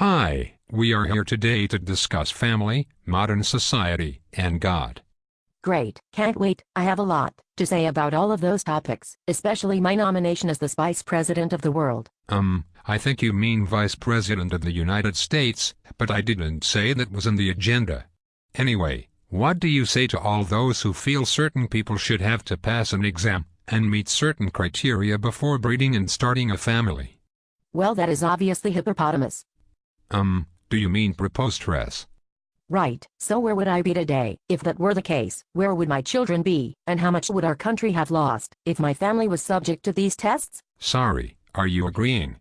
Hi, we are here today to discuss family, modern society, and God. Great, can't wait. I have a lot to say about all of those topics, especially my nomination as the Vice President of the world. I think you mean Vice President of the United States, but I didn't say that was in the agenda. Anyway, what do you say to all those who feel certain people should have to pass an exam and meet certain criteria before breeding and starting a family? Well, that is obviously hippopotamus. Do you mean preposterous? Right, so where would I be today, if that were the case? Where would my children be, and how much would our country have lost, if my family was subject to these tests? Sorry, are you agreeing?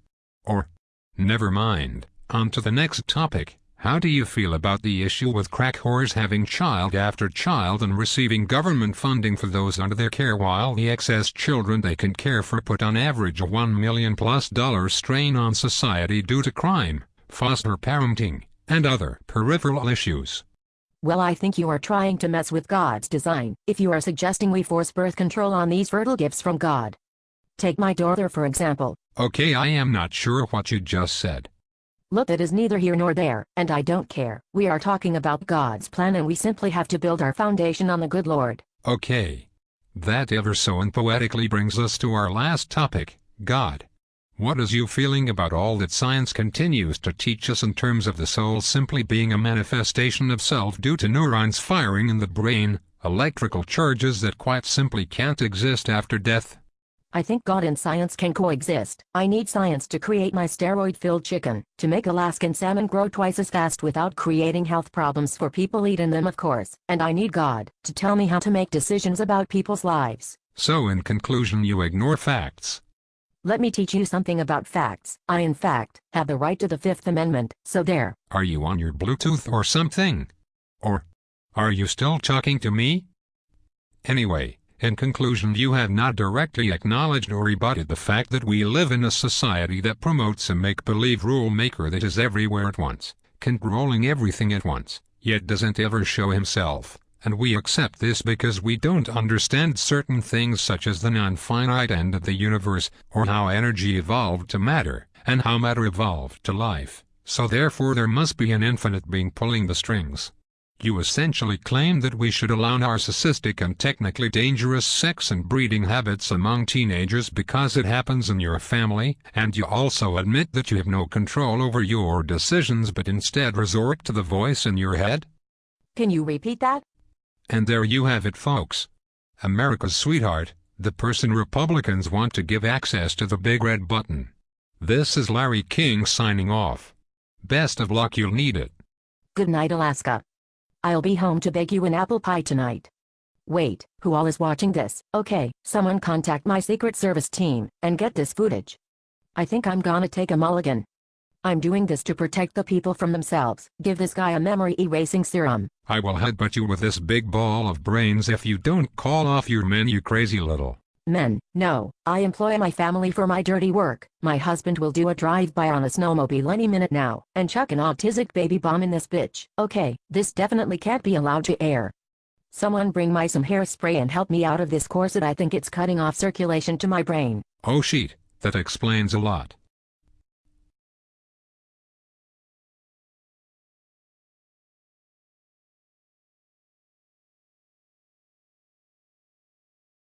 Or, never mind, on to the next topic. How do you feel about the issue with crack whores having child after child and receiving government funding for those under their care, while the excess children they can care for put on average a $1 million+ strain on society due to crime, foster parenting, and other peripheral issues? Well, I think you are trying to mess with God's design, if you are suggesting we force birth control on these fertile gifts from God. Take my daughter for example. Okay, I am not sure what you just said. Look, that is neither here nor there, and I don't care. We are talking about God's plan, and we simply have to build our foundation on the good Lord. Okay. That ever so unpoetically brings us to our last topic, God. What is your feeling about all that science continues to teach us in terms of the soul simply being a manifestation of self due to neurons firing in the brain, electrical charges that quite simply can't exist after death? I think God and science can coexist. I need science to create my steroid-filled chicken, to make Alaskan salmon grow twice as fast without creating health problems for people eating them, of course. And I need God to tell me how to make decisions about people's lives. So in conclusion, you ignore facts. Let me teach you something about facts. I in fact have the right to the Fifth Amendment, so there. Are you on your Bluetooth or something? Or are you still talking to me? Anyway, in conclusion, you have not directly acknowledged or rebutted the fact that we live in a society that promotes a make-believe rule maker that is everywhere at once, controlling everything at once, yet doesn't ever show himself. And we accept this because we don't understand certain things such as the non-finite end of the universe, or how energy evolved to matter, and how matter evolved to life. So therefore there must be an infinite being pulling the strings. You essentially claim that we should allow narcissistic and technically dangerous sex and breeding habits among teenagers because it happens in your family, and you also admit that you have no control over your decisions but instead resort to the voice in your head? Can you repeat that? And there you have it, folks. America's sweetheart, the person Republicans want to give access to the big red button. This is Larry King signing off. Best of luck, you'll need it. Good night, Alaska. I'll be home to bake you an apple pie tonight. Wait, who all is watching this? Okay, someone contact my Secret Service team, and get this footage. I think I'm gonna take a mulligan. I'm doing this to protect the people from themselves. Give this guy a memory erasing serum. I will headbutt you with this big ball of brains if you don't call off your men, you crazy little. Men, no. I employ my family for my dirty work. My husband will do a drive-by on a snowmobile any minute now, and chuck an autistic baby bomb in this bitch. Okay, this definitely can't be allowed to air. Someone bring my some hairspray and help me out of this corset. I think it's cutting off circulation to my brain. Oh shit, that explains a lot.